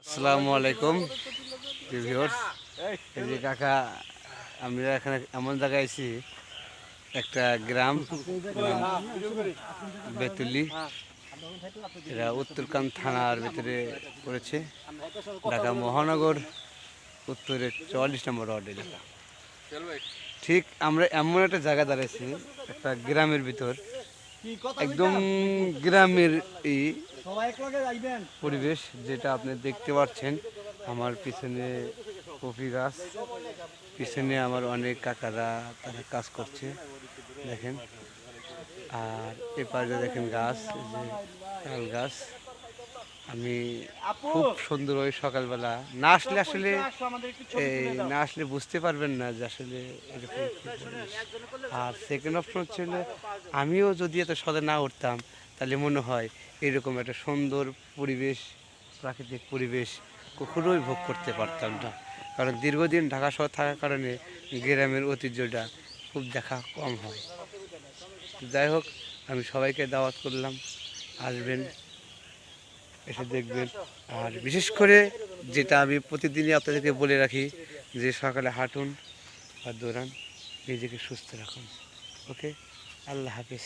আসসালামু আলাইকুম ভিউয়ার্স। এই যে কাকা, আমরা এখানে এমন জায়গায় আছি, একটা গ্রাম বেতুলি, এরা উত্তরকান থানার ভিতরে পড়েছে, ঢাকা মহানগর উত্তরের 44 নম্বর ওয়ার্ড এলাকা। ঠিক আমরা এমন একটা জায়গা দাঁড়াইছি, একটা গ্রামের ভিতর, একদম গ্রামের এই পরিবেশ, যেটা আপনি দেখতে পাচ্ছেন। আমার পিছনে কফি গাছ, পিছনে আমার অনেক কাকারা তারা কাজ করছে দেখেন। আর এপারে দেখেন গাছ, এই যে তাল গাছ। আমি খুব সুন্দর ওই সকালবেলা না আসলে না আসলে বুঝতে পারবেন না যে আসলে এরকম কি পরিবেশ। আর সেকেন্ড অপশন হচ্ছে আমিও যদি এত সদে না উঠতাম, তাহলে মনে হয় এরকম একটা সুন্দর পরিবেশ, প্রাকৃতিক পরিবেশ কখনোই ভোগ করতে পারতাম না। কারণ দীর্ঘদিন ঢাকা শহর থাকার কারণে গ্রামের ঐতিহ্যটা খুব দেখা কম হয়। যাই হোক, আমি সবাইকে দাওয়াত করলাম, আসবেন, এসে দেখবেন। আর বিশেষ করে যেটা আমি প্রতিদিনই আপনাদেরকে বলে রাখি, যে সকালে হাঁটুন আর দৌড়ান, নিজেকে সুস্থ রাখুন। ওকে, আল্লাহ হাফিজ।